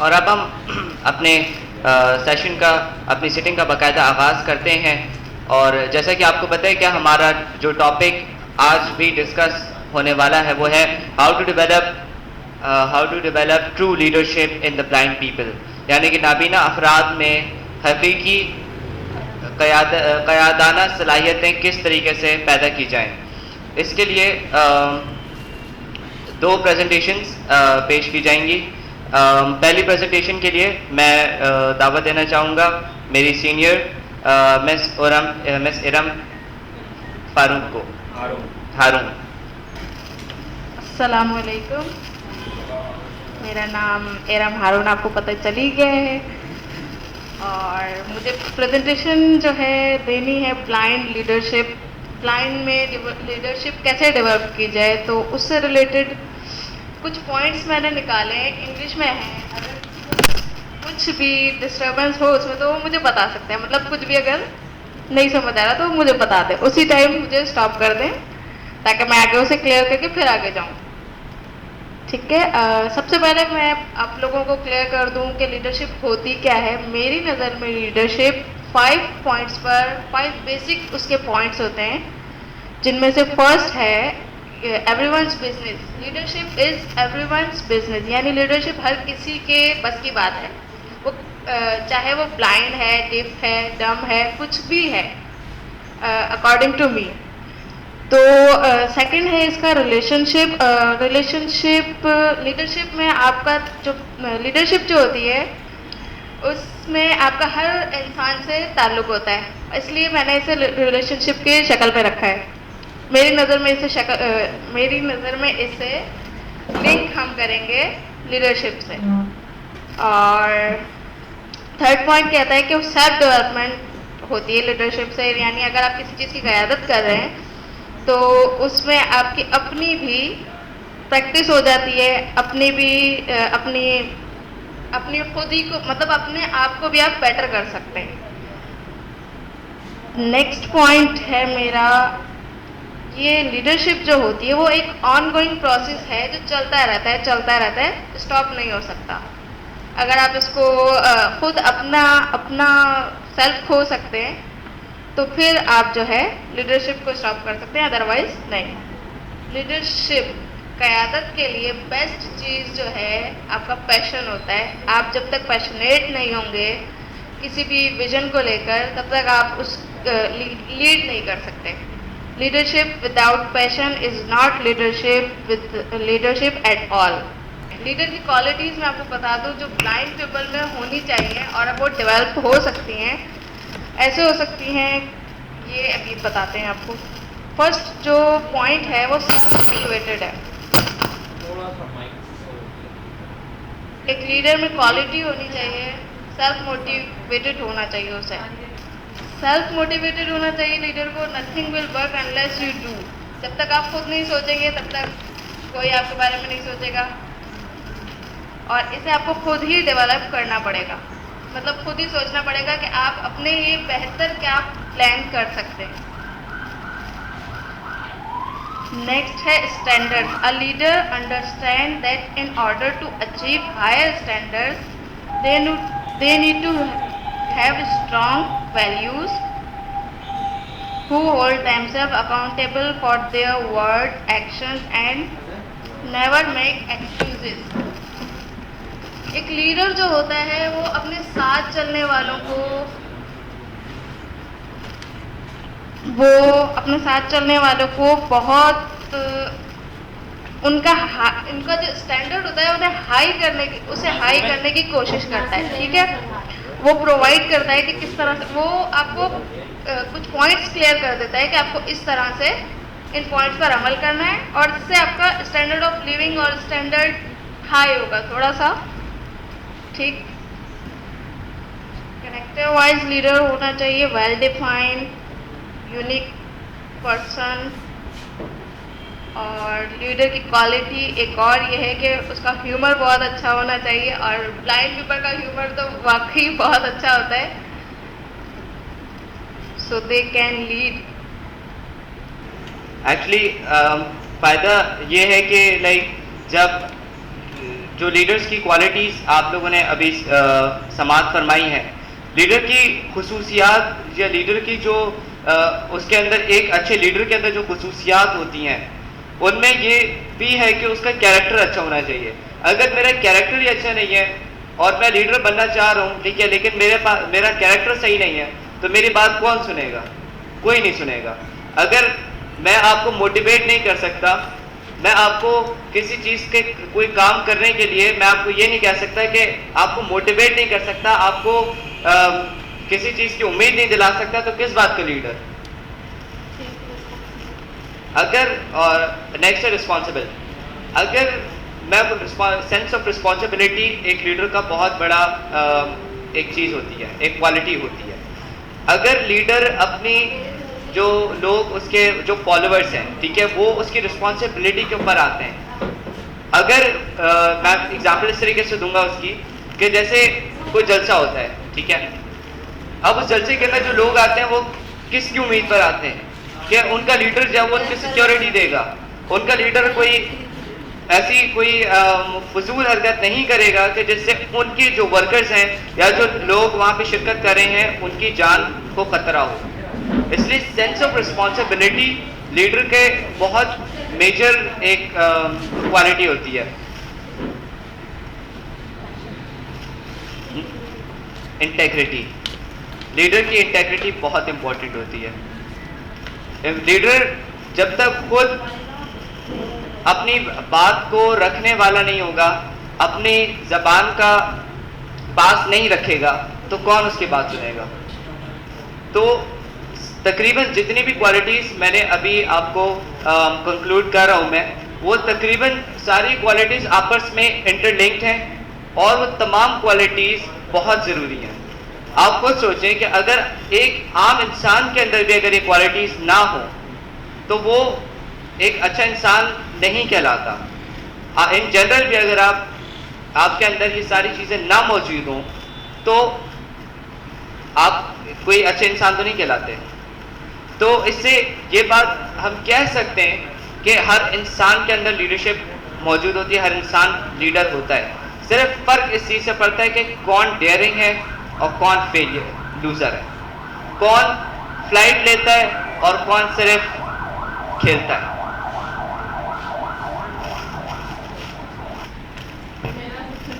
और अब हम अपने सेशन का, अपनी सिटिंग का बाकायदा आगाज़ करते हैं। और जैसा कि आपको पता है कि हमारा जो टॉपिक आज भी डिस्कस होने वाला है वो है how to develop true leadership in the blind people, यानी कि नाबीना अफराद में हकीकी क़यादाना सलाहियतें किस तरीके से पैदा की जाएँ। इसके लिए दो प्रेजेंटेशंस पेश की जाएंगी। पहली प्रेजेंटेशन के लिए मैं दावत देना चाहूँगा मेरी सीनियर मिस इरम फारूक को। हारून। अस्सलाम वालेकुम, मेरा नाम इरम हारून आपको पता चल ही गया है। और मुझे प्रेजेंटेशन जो है देनी है ब्लाइंड लीडरशिप, ब्लाइंड में लीडरशिप कैसे डेवलप की जाए, तो उससे रिलेटेड कुछ पॉइंट्स मैंने निकाले हैं, इंग्लिश में हैं। अगर कुछ भी डिस्टर्बेंस हो उसमें तो वो मुझे बता सकते हैं, मतलब कुछ भी अगर नहीं समझ आ रहा तो मुझे बता दें, उसी टाइम मुझे स्टॉप कर दें ताकि मैं आगे उसे क्लियर करके फिर आगे जाऊँ। ठीक है। सबसे पहले मैं आप लोगों को क्लियर कर दूं कि लीडरशिप होती क्या है। मेरी नज़र में लीडरशिप 5 पॉइंट्स पर 5 बेसिक उसके पॉइंट्स होते हैं, जिनमें से फर्स्ट है everyone's business. Leadership is everyone's business, यानी लीडरशिप हर किसी के बस की बात है, वो चाहे वो ब्लाइंड है, डिफ है, डम है, कुछ भी है, अकॉर्डिंग टू मी। तो सेकंड है इसका रिलेशनशिप। लीडरशिप में आपका जो लीडरशिप जो होती है उसमें आपका हर इंसान से ताल्लुक़ होता है, इसलिए मैंने इसे रिलेशनशिप के शक्ल पे रखा है। मेरी नज़र में इसे लिंक हम करेंगे लीडरशिप से। और थर्ड पॉइंट कहता है कि सेल्फ डेवलपमेंट होती है लीडरशिप से, यानी अगर आप किसी चीज़ की क़यादत कर रहे हैं तो उसमें आपकी अपनी भी प्रैक्टिस हो जाती है, अपनी भी अपनी खुद ही को, मतलब अपने आप को भी आप बेटर कर सकते हैं। नेक्स्ट पॉइंट है मेरा, ये लीडरशिप जो होती है वो एक ऑनगोइंग प्रोसेस है जो चलता रहता है, स्टॉप नहीं हो सकता। अगर आप इसको खुद अपना सेल्फ खो सकते हैं तो फिर आप जो है लीडरशिप को स्टॉप कर सकते हैं, अदरवाइज नहीं। लीडरशिप क़यादत के लिए बेस्ट चीज़ जो है आपका पैशन होता है। आप जब तक पैशनेट नहीं होंगे किसी भी विजन को लेकर, तब तक आप उस लीड नहीं कर सकते। Leadership without passion is not leadership at all. Leader की क्वालिटीज़ मैं आपको बता दूं जो ब्लाइंड पीपल में होनी चाहिए और अब वो डेवलप हो सकती हैं, ऐसे हो सकती हैं, ये अभी बताते हैं आपको। फर्स्ट जो पॉइंट है वो सेल्फ मोटिवेटेड है। एक लीडर में क्वालिटी होनी चाहिए, सेल्फ मोटिवेटेड होना चाहिए उसे। सेल्फ मोटिवेटेड होना चाहिए लीडर को। Nothing will work unless you do. जब तक आप खुद नहीं सोचेंगे तब तक कोई आपके बारे में नहीं सोचेगा, और इसे आपको खुद ही डेवलप करना पड़ेगा, मतलब खुद ही सोचना पड़ेगा कि आप अपने लिए बेहतर क्या प्लान कर सकते हैं। नेक्स्ट है standards. A leader understand that in order to achieve higher standards they need to have strong values who hold themselves accountable for their words, actions and never make excuses. एक leader जो होता है वो अपने साथ चलने वालों को, बहुत उनका जो स्टैंडर्ड होता है उसे हाई करने की कोशिश करता है। ठीक है, वो प्रोवाइड करता है कि किस तरह से वो आपको कुछ पॉइंट्स क्लियर कर देता है कि आपको इस तरह से इन पॉइंट्स पर अमल करना है, और इससे आपका स्टैंडर्ड ऑफ लिविंग और स्टैंडर्ड हाई होगा थोड़ा सा। ठीक, कैरेक्टर वाइज लीडर होना चाहिए, वेल डिफाइंड, यूनिक पर्सन। और लीडर की क्वालिटी एक और ये है कि उसका ह्यूमर बहुत अच्छा होना चाहिए, और ब्लाइंड पीपल का ह्यूमर तो वाकई बहुत अच्छा होता है, सो दे कैन लीड। एक्चुअली फ़ायदा ये है कि लाइक जब जो लीडर्स की क्वालिटीज़ आप लोगों ने अभी समाअत फरमाई है, लीडर की खुसूसियात या लीडर की जो उसके अंदर, एक अच्छे लीडर के अंदर जो खुसूसियात होती हैं, उनमें ये भी है कि उसका कैरेक्टर अच्छा होना चाहिए। अगर मेरा कैरेक्टर ही अच्छा नहीं है और मैं लीडर बनना चाह रहा हूँ, ठीक है, लेकिन मेरा कैरेक्टर सही नहीं है, तो मेरी बात कौन सुनेगा? कोई नहीं सुनेगा। अगर मैं आपको मोटिवेट नहीं कर सकता, मैं आपको किसी चीज़ के कोई काम करने के लिए मैं आपको ये नहीं कह सकता कि आपको मोटिवेट नहीं कर सकता, आपको किसी चीज़ की उम्मीद नहीं दिला सकता, तो किस बात का लीडर? अगर नेक्स्ट है रिस्पॉन्सिबल। अगर मैं सेंस ऑफ रिस्पॉन्सिबिलिटी एक लीडर का बहुत बड़ा एक चीज़ होती है, एक क्वालिटी होती है। अगर लीडर अपनी जो लोग उसके जो फॉलोअर्स हैं, ठीक है, वो उसकी रिस्पॉन्सिबिलिटी के ऊपर आते हैं। अगर मैं एग्जाम्पल इस तरीके से दूंगा उसकी कि जैसे कोई जलसा होता है, ठीक है, अब उस जलसे के अंदर जो लोग आते हैं वो किसकी उम्मीद पर आते हैं कि उनका लीडर जब वो उनकी सिक्योरिटी देगा, उनका लीडर कोई ऐसी कोई फजूल हरकत नहीं करेगा कि जिससे उनके जो वर्कर्स हैं या जो लोग वहाँ पे शिरकत कर रहे हैं उनकी जान को खतरा हो। इसलिए सेंस ऑफ रिस्पॉन्सिबिलिटी लीडर के बहुत मेजर एक क्वालिटी होती है। इंटेग्रिटी, लीडर की इंटेग्रिटी बहुत इंपॉर्टेंट होती है। लीडर जब तक खुद अपनी बात को रखने वाला नहीं होगा, अपनी जबान का पास नहीं रखेगा, तो कौन उसकी बात सुनेगा? तो तकरीबन जितनी भी क्वालिटीज़ मैंने अभी आपको कंक्लूड कर रहा हूँ मैं, वो तकरीबन सारी क्वालिटीज़ आपस में इंटरलिंक्ड हैं और वो तमाम क्वालिटीज़ बहुत ज़रूरी हैं। आप खुद सोचें कि अगर एक आम इंसान के अंदर भी अगर ये क्वालिटीज़ ना हो तो वो एक अच्छा इंसान नहीं कहलाता। इन जनरल भी अगर आपके अंदर ये सारी चीज़ें ना मौजूद हों तो आप कोई अच्छे इंसान तो नहीं कहलाते। तो इससे ये बात हम कह सकते हैं कि हर इंसान के अंदर लीडरशिप मौजूद होती है, हर इंसान लीडर होता है। सिर्फ फ़र्क इस चीज़ से पड़ता है कि कौन डेयरिंग है और कौन फेलियर लूज़र है, कौन फ्लाइट लेता है और कौन सिर्फ खेलता है।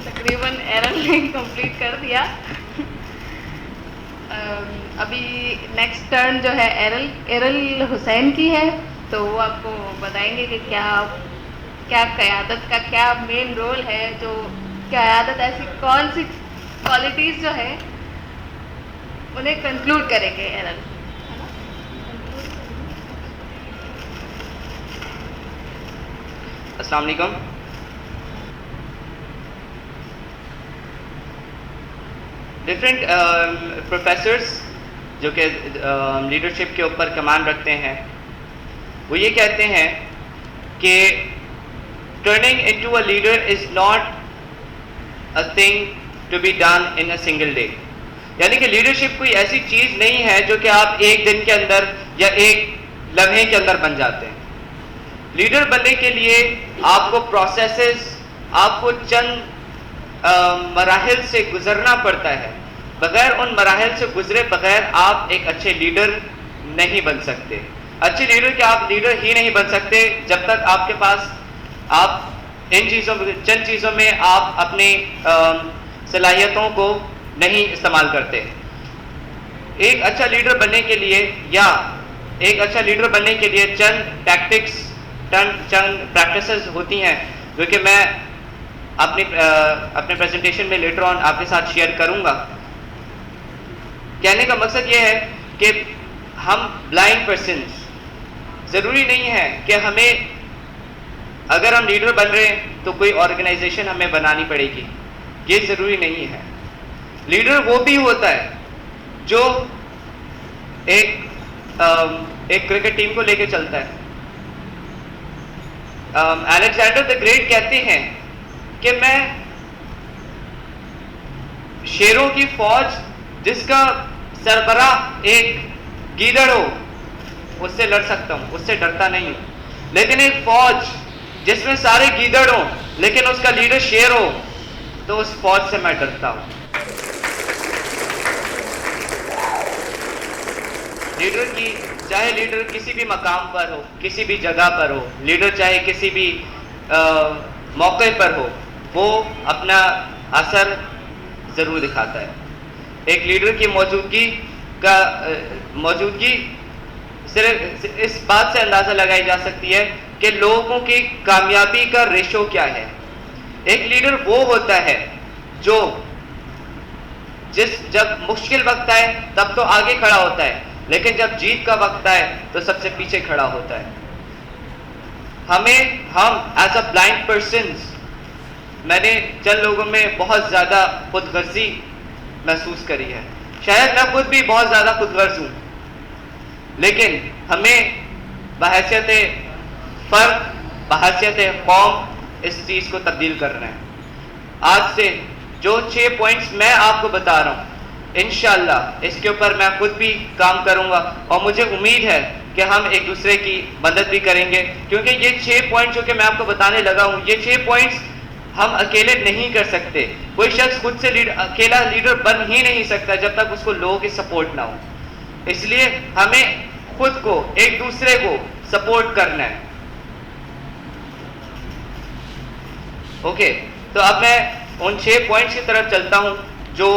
तकरीबन एरल ने कंप्लीट कर दिया। अभी नेक्स्ट टर्न जो है एरल हुसैन की है, तो वो आपको बताएंगे कि क्या क़यादत का क्या मेन रोल है, जो क़यादत ऐसी कौन सी क्वालिटीज़ जो है उन्हें कंक्लूड करेंगे एरल। अस्सलाम वालेकुम। डिफरेंट प्रोफेसर्स जो कि लीडरशिप के ऊपर कमान रखते हैं, वो ये कहते हैं कि turning into a leader is not a thing to be done in a single day. यानी कि लीडरशिप कोई ऐसी चीज़ नहीं है जो कि आप एक दिन के अंदर या एक लम्हे के अंदर बन जाते हैं। लीडर बनने के लिए आपको प्रोसेसेस, आपको चंद मराहिल से गुजरना पड़ता है। बगैर उन मराहिल से गुजरे बगैर आप एक अच्छे लीडर नहीं बन सकते। अच्छे लीडर के आप लीडर ही नहीं बन सकते जब तक आपके पास आप इन चीज़ों चंद चीज़ों में आप अपनी सलाहियतों को नहीं इस्तेमाल करते। एक अच्छा लीडर बनने के लिए या एक अच्छा लीडर बनने के लिए चंद टैक्टिक्स, चंद प्रैक्टिसेस होती हैं जो कि मैं अपने प्रेजेंटेशन में लेटर ऑन आपके साथ शेयर करूंगा। कहने का मकसद ये है कि हम ब्लाइंड पर्सन्स, ज़रूरी नहीं है कि हमें, अगर हम लीडर बन रहे हैं तो कोई ऑर्गेनाइजेशन हमें बनानी पड़ेगी, ये ज़रूरी नहीं है। लीडर वो भी होता है जो एक क्रिकेट टीम को लेकर चलता है। अलेक्जेंडर द ग्रेट कहते हैं कि मैं शेरों की फौज जिसका सरबराह एक गीदड़ हो उससे लड़ सकता हूं, उससे डरता नहीं हूं, लेकिन एक फौज जिसमें सारे गीदड़ हो लेकिन उसका लीडर शेर हो, तो उस फौज से मैं डरता हूं। चाहे लीडर किसी भी मकाम पर हो, किसी भी जगह पर हो, लीडर चाहे किसी भी मौके पर हो, वो अपना असर जरूर दिखाता है। एक लीडर की मौजूदगी सिर्फ इस बात से अंदाजा लगाई जा सकती है कि लोगों की कामयाबी का रेशो क्या है। एक लीडर वो होता है जो जब मुश्किल वक्त आए तब तो आगे खड़ा होता है, लेकिन जब जीत का वक्त आए तो सबसे पीछे खड़ा होता है। हम एज अ ब्लाइंड पर्सन, मैंने चंद लोगों में बहुत ज्यादा खुदगर्जी महसूस करी है। शायद मैं खुद भी बहुत ज्यादा खुदगर्ज हूं, लेकिन हमें बहैसियत फर्द, बहैसियत कौम इस चीज को तब्दील करना है। आज से जो 6 पॉइंट्स मैं आपको बता रहा हूं, इंशाअल्लाह इसके ऊपर मैं खुद भी काम करूंगा और मुझे उम्मीद है कि हम एक दूसरे की मदद भी करेंगे, क्योंकि ये 6 पॉइंट जो कि मैं आपको बताने लगा हूं, ये 6 पॉइंट्स हम अकेले नहीं कर सकते। कोई शख्स खुद से अकेला लीडर बन ही नहीं सकता जब तक उसको लोगों की सपोर्ट ना हो। इसलिए हमें खुद को, एक दूसरे को सपोर्ट करना है। ओके, तो अब मैं उन 6 पॉइंट्स की तरफ चलता हूं जो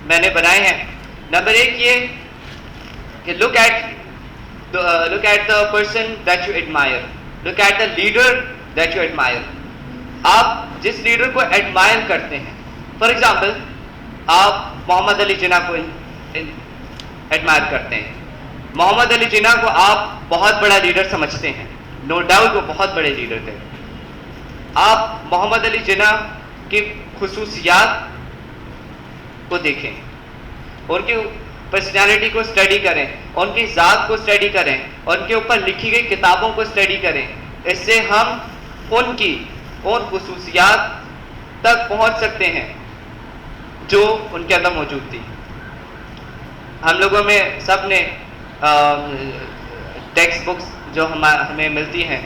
मैंने बनाए हैं। नंबर 1 ये कि look at the person that you admire, look at the leader that you admire. आप जिस लीडर को एडमायर करते हैं, फॉर एग्जाम्पल आप मोहम्मद अली जिन्ना को एडमायर करते हैं। मोहम्मद अली जिन्ना को आप बहुत बड़ा लीडर समझते हैं, नो डाउट वो बहुत बड़े लीडर थे। आप मोहम्मद अली जिन्ना की खुसूसियात को देखें, उनकी पर्सनालिटी को स्टडी करें, उनकी ज़ात को स्टडी करें, उनके ऊपर लिखी गई किताबों को स्टडी करें। इससे हम उनकी और खुसूसियात तक पहुंच सकते हैं जो उनके अंदर मौजूद थी। हम लोगों में सब ने टेक्स्ट बुक्स जो हमें मिलती हैं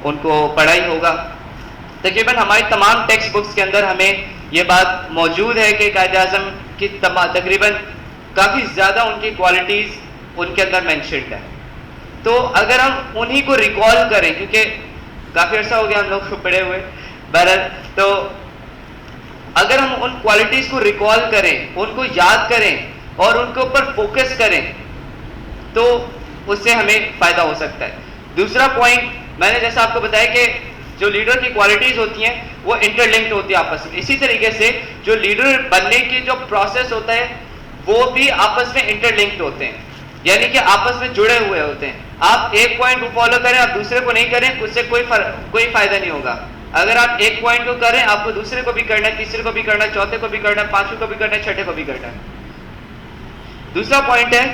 उनको पढ़ा ही होगा। तकरीबन हमारी तमाम टेक्स्ट बुक्स के अंदर हमें ये बात मौजूद है कि कायद-ए-आज़म की तकरीबन काफ़ी ज़्यादा उनकी क्वालिटीज़ उनके अंदर मेंशन्ड है। तो अगर हम उन्हीं को रिकॉल करें, क्योंकि काफ़ी अर्सा हो गया हम लोग को पढ़े हुए, बहरहाल तो अगर हम उन क्वालिटीज़ को रिकॉल करें, उनको याद करें और उनके ऊपर फोकस करें, तो उससे हमें फ़ायदा हो सकता है। दूसरा पॉइंट, मैंने जैसा आपको बताया कि जो लीडर की क्वालिटीज़ होती हैं वो इंटरलिंक्ड होती है आपस में। इसी तरीके से जो लीडर बनने की जो प्रोसेस होता है वो भी आपस में इंटरलिंक्ड होते हैं, यानी कि आपस में जुड़े हुए होते हैं। आप एक पॉइंट को फॉलो करें, आप दूसरे को नहीं करें, उससे कोई फ़ायदा नहीं होगा। अगर आप एक पॉइंट को करें, आपको दूसरे को भी करना है, तीसरे को भी करना है, चौथे को भी करना है, पांचवें को भी करना है, छठे को भी करना है। दूसरा पॉइंट है,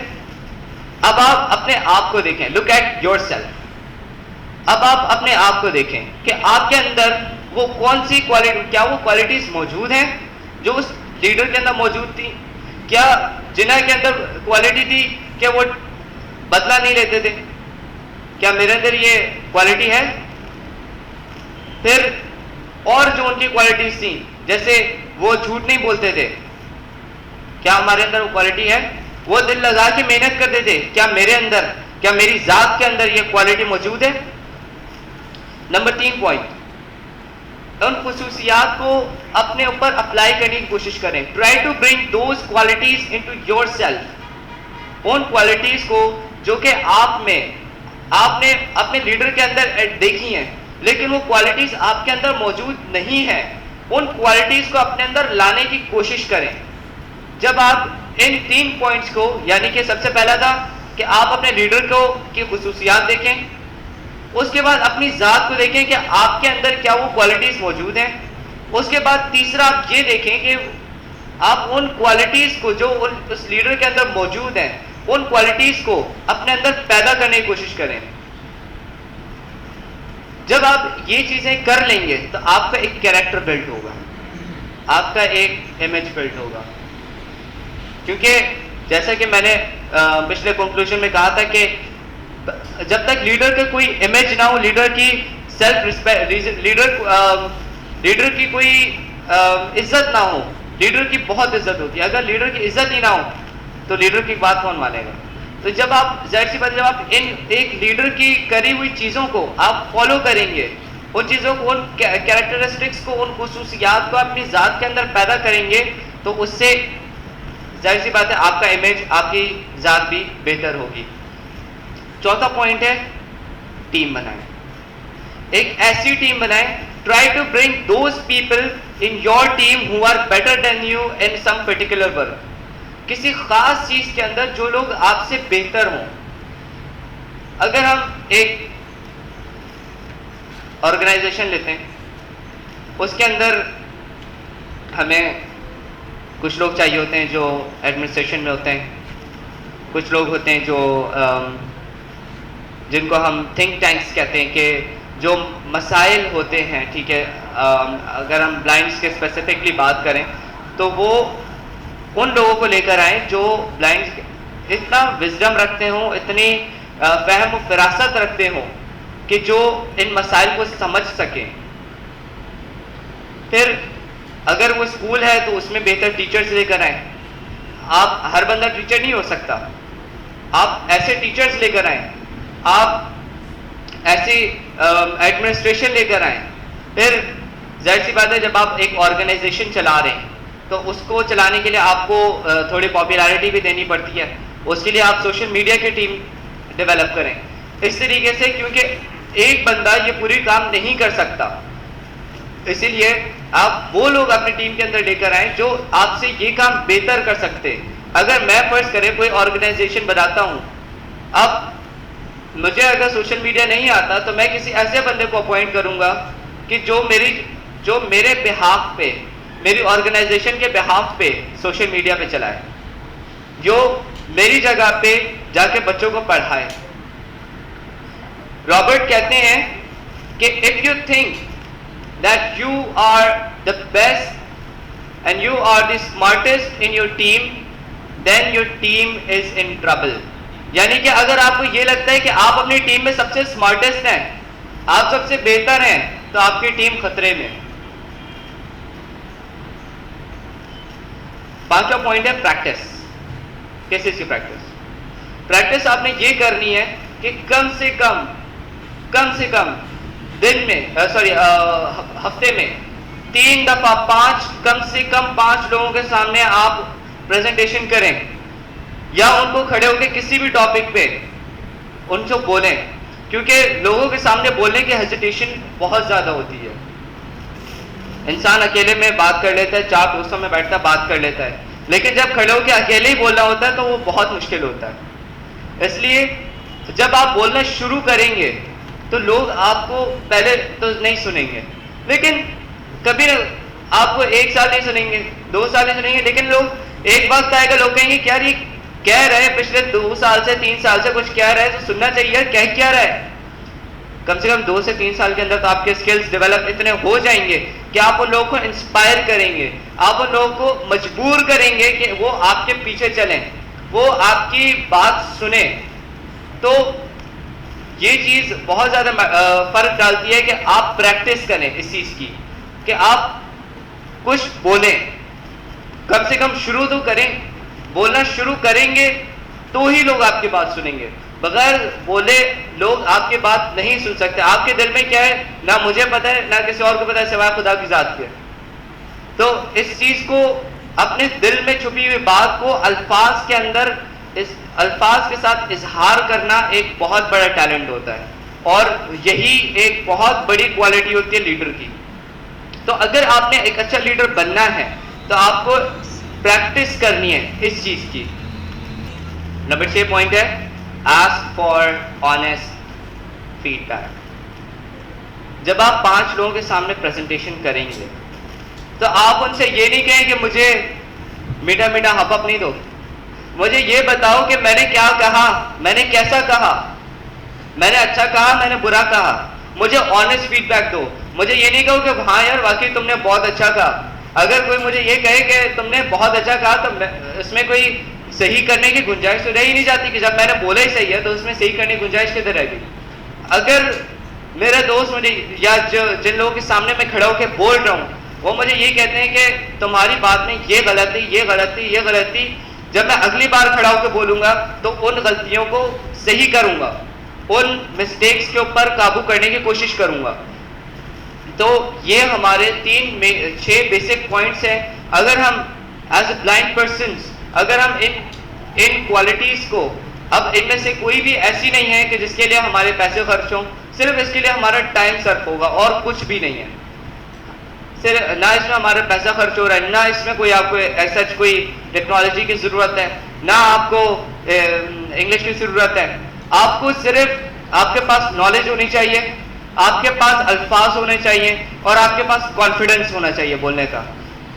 अब आप अपने आप को देखें, लुक एट योरसेल्फ। अब आप अपने आप को देखें कि आपके अंदर वो कौन सी क्वालिटी, क्या वो क्वालिटीज मौजूद हैं जो उस लीडर के अंदर मौजूद थी? क्या जिन्ना के अंदर क्वालिटी थी कि वो बदला नहीं लेते थे? क्या मेरे अंदर ये क्वालिटी है? फिर और जो उनकी क्वालिटीज थी, जैसे वो झूठ नहीं बोलते थे, क्या हमारे अंदर वो क्वालिटी है? वो दिल लगा के मेहनत करते थे, क्या मेरे अंदर, क्या मेरी जात के अंदर ये क्वालिटी मौजूद है? नंबर 3 पॉइंट, उन खुसूसियात को अपने ऊपर अप्लाई करने की कोशिश करें। Try to bring those qualities into yourself. उन क्वालिटीज को जो कि आपने अपने लीडर के अंदर देखी हैं, लेकिन वो क्वालिटीज आपके अंदर मौजूद नहीं है, उन क्वालिटीज को अपने अंदर लाने की कोशिश करें। जब आप इन 3 पॉइंट्स को, यानी कि सबसे पहला था कि आप अपने लीडर को की खुसूसियात देखें, उसके बाद अपनी जात को देखें कि आपके अंदर क्या वो क्वालिटीज मौजूद हैं, उसके बाद तीसरा आप ये देखें कि आप उन क्वालिटीज को जो उस लीडर के अंदर मौजूद हैं, उन क्वालिटीज को अपने अंदर पैदा करने की कोशिश करें। जब आप ये चीजें कर लेंगे तो आपका एक कैरेक्टर बिल्ड होगा, आपका एक इमेज बिल्ड होगा। क्योंकि जैसा कि मैंने पिछले कंक्लूजन में कहा था कि जब तक लीडर का कोई इमेज ना हो, लीडर की सेल्फ रिस्पेक्ट, लीडर की कोई इज्जत ना हो। लीडर की बहुत इज्जत होती है, अगर लीडर की इज्जत ही ना हो तो लीडर की बात कौन मानेगा। तो जब आप, जाहिर सी बात, जब आप एक लीडर की करी हुई चीज़ों को आप फॉलो करेंगे, उन चीज़ों को, उन कैरेक्टरिस्टिक्स को, उन खुसूसियात को अपनी ज़ात के अंदर पैदा करेंगे, तो उससे जाहिर सी बात है आपका इमेज, आपकी ज़ात भी बेहतर होगी। चौथा पॉइंट है टीम बनाएं। एक ऐसी टीम बनाएं, try to bring those people in your team who are better than you in some particular work. किसी खास चीज के अंदर जो लोग आपसे बेहतर हों। अगर हम एक ऑर्गेनाइजेशन लेते हैं, उसके अंदर हमें कुछ लोग चाहिए होते हैं जो एडमिनिस्ट्रेशन में होते हैं, कुछ लोग होते हैं जो जिनको हम थिंक टैंक्स कहते हैं, कि जो मसाइल होते हैं, ठीक है, अगर हम ब्लाइंड्स के स्पेसिफिकली बात करें तो वो उन लोगों को लेकर आए जो ब्लाइंड्स इतना विजडम रखते हों, इतनी फहम फिरासत रखते हों कि जो इन मसाइल को समझ सकें। फिर अगर वो स्कूल है तो उसमें बेहतर टीचर्स लेकर आए। आप, हर बंदा टीचर नहीं हो सकता, आप ऐसे टीचर्स लेकर आए, आप ऐसी एडमिनिस्ट्रेशन लेकर आए। फिर जाहिर सी बात है जब आप एक ऑर्गेनाइजेशन चला रहे हैं तो उसको चलाने के लिए आपको थोड़ी पॉपुलैरिटी भी देनी पड़ती है। उसके लिए आप सोशल मीडिया की टीम डेवलप करें इस तरीके से, क्योंकि एक बंदा ये पूरी काम नहीं कर सकता। इसीलिए आप वो लोग अपनी टीम के अंदर लेकर आए जो आपसे ये काम बेहतर कर सकते हैं। अगर मैं फर्ज करें कोई ऑर्गेनाइजेशन बनाता हूं, अब मुझे अगर सोशल मीडिया नहीं आता तो मैं किसी ऐसे बंदे को अपॉइंट करूंगा कि जो मेरे बिहाफ पे, मेरी ऑर्गेनाइजेशन के बिहाफ पे सोशल मीडिया पे चलाए, जो मेरी जगह पे जाके बच्चों को पढ़ाए। रॉबर्ट कहते हैं कि if you think that you are the best and you are the smartest in your team, then your team is in trouble. यानी कि अगर आपको ये लगता है कि आप अपनी टीम में सबसे स्मार्टेस्ट हैं, आप सबसे बेहतर हैं, तो आपकी टीम खतरे में। पांचवा पॉइंट है प्रैक्टिस। कैसे इसकी प्रैक्टिस? प्रैक्टिस आपने ये करनी है कि कम से कम दिन में, हफ्ते में 3 दफा, कम से कम 5 लोगों के सामने आप प्रेजेंटेशन करें, या उनको खड़े होकर किसी भी टॉपिक पे उनको बोलें, क्योंकि लोगों के सामने बोलने की हेजिटेशन बहुत ज्यादा होती है। इंसान अकेले में बात कर लेता है, 4 दोस्तों में बैठता बात कर लेता है, लेकिन जब खड़े होकर अकेले ही बोलना होता है तो वो बहुत मुश्किल होता है। इसलिए जब आप बोलना शुरू करेंगे तो लोग आपको पहले तो नहीं सुनेंगे, लेकिन कभी आपको 1 साल नहीं सुनेंगे, 2 साल नहीं सुनेंगे, लेकिन लोग एक वक्त आएगा, लोग कहेंगे क्या ये कह रहे हैं, पिछले 2 साल से 3 साल से कुछ कह रहे हैं तो सुनना चाहिए, कह क्या रहा है। कम से कम 2 से 3 साल के अंदर तो आपके स्किल्स डेवलप इतने हो जाएंगे कि आप उन लोगों को इंस्पायर करेंगे, आप उन लोगों को मजबूर करेंगे कि वो आपके पीछे चलें, वो आपकी बात सुने। तो ये चीज बहुत ज्यादा फर्क डालती है कि आप प्रैक्टिस करें इस चीज की, कि आप कुछ बोलें, कम से कम शुरू तो करें। बोलना शुरू करेंगे तो ही लोग आपकी बात सुनेंगे, बगैर बोले लोग आपकी बात नहीं सुन सकते। आपके दिल में क्या है ना मुझे पता है ना किसी और को पता है सिवाय खुदा की जात के। तो इस चीज को, अपने दिल में छुपी हुई बात को अल्फाज के अंदर, इस अल्फाज के साथ इजहार करना एक बहुत बड़ा टैलेंट होता है, और यही एक बहुत बड़ी क्वालिटी होती है लीडर की। तो अगर आपने एक अच्छा लीडर बनना है तो आपको प्रैक्टिस करनी है इस चीज की। नंबर 6 पॉइंट है आस्क फॉर ऑनेस्ट फीडबैक। जब आप 5 लोगों के सामने प्रेजेंटेशन करेंगे तो आप उनसे ये नहीं कहें कि मुझे मीठा मीठा हपअप नहीं दो, मुझे ये बताओ कि मैंने क्या कहा, मैंने कैसा कहा, मैंने अच्छा कहा, मैंने बुरा कहा, मुझे ऑनेस्ट फीडबैक दो। मुझे ये नहीं कहो कि हाँ यार वाकई तुमने बहुत अच्छा कहा। अगर कोई मुझे ये कहे कि तुमने बहुत अच्छा कहा तो इसमें कोई सही करने की गुंजाइश तो रह ही नहीं जाती, कि जब मैंने बोला ही सही है तो उसमें सही करने की गुंजाइश किधर रहेगी। अगर मेरे दोस्त मुझे या जो जिन लोगों के सामने मैं खड़ा होकर बोल रहा हूँ वो मुझे ये कहते हैं कि तुम्हारी बात में ये गलत थी, ये गलत थी, ये गलत थी। जब मैं अगली बार खड़ा होकर बोलूंगा तो उन गलतियों को सही करूंगा, उन मिस्टेक्स के ऊपर काबू करने की कोशिश करूंगा। तो ये हमारे 6 बेसिक पॉइंट्स हैं। अगर हम एज ए ब्लाइंड पर्सन, अगर हम इन क्वालिटीज को, अब इनमें से कोई भी ऐसी नहीं है कि जिसके लिए हमारे पैसे खर्च हों, सिर्फ इसके लिए हमारा टाइम सर्फ होगा और कुछ भी नहीं है। सिर्फ ना इसमें हमारा पैसा खर्च हो रहा है, ना इसमें कोई आपको ऐसा कोई टेक्नोलॉजी की ज़रूरत है, ना आपको इंग्लिश की ज़रूरत है। आपको सिर्फ आपके पास नॉलेज होनी चाहिए, आपके पास अल्फाज होने चाहिए और आपके पास कॉन्फिडेंस होना चाहिए बोलने का।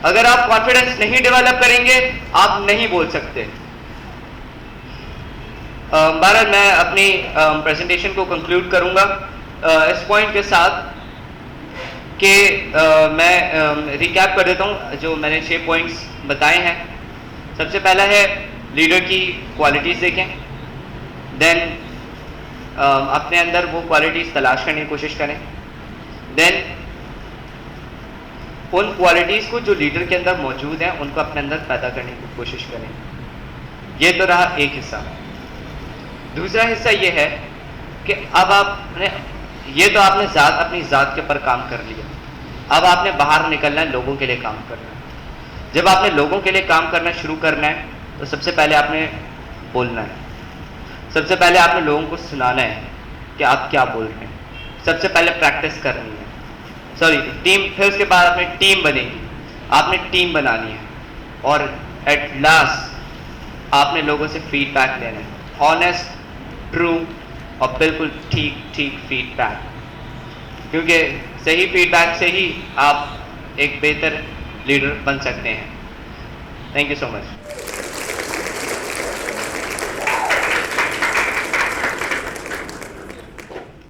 अगर आप कॉन्फिडेंस नहीं डेवलप करेंगे आप नहीं बोल सकते। बहरहाल मैं अपनी प्रेजेंटेशन को कंक्लूड करूंगा इस पॉइंट के साथ कि मैं रिकैप कर देता हूं जो मैंने 6 पॉइंट्स बताए हैं। सबसे पहला है लीडर की क्वालिटीज़ देखें, देन अपने अंदर वो क्वालिटीज़ तलाश करने की कोशिश करें, देन उन क्वालिटीज़ को जो लीडर के अंदर मौजूद हैं उनको अपने अंदर पैदा करने की कोशिश करें। ये तो रहा एक हिस्सा। दूसरा हिस्सा ये है कि अब आपने ये तो आपने अपनी ज़ात के ऊपर काम कर लिया, अब आपने बाहर निकलना है, लोगों के लिए काम करना है। जब आपने लोगों के लिए काम करना शुरू करना है तो सबसे पहले आपने बोलना है, सबसे पहले आपने लोगों को सुनाना है कि आप क्या बोल रहे हैं, सबसे पहले प्रैक्टिस करनी है, टीम, फिर उसके बाद आपने टीम बनेगी, आपने टीम बनानी है और एट लास्ट आपने लोगों से फीडबैक लेना है, ऑनेस्ट, ट्रू और बिल्कुल ठीक फीडबैक, क्योंकि सही फीडबैक से ही आप एक बेहतर लीडर बन सकते हैं। Thank you so much.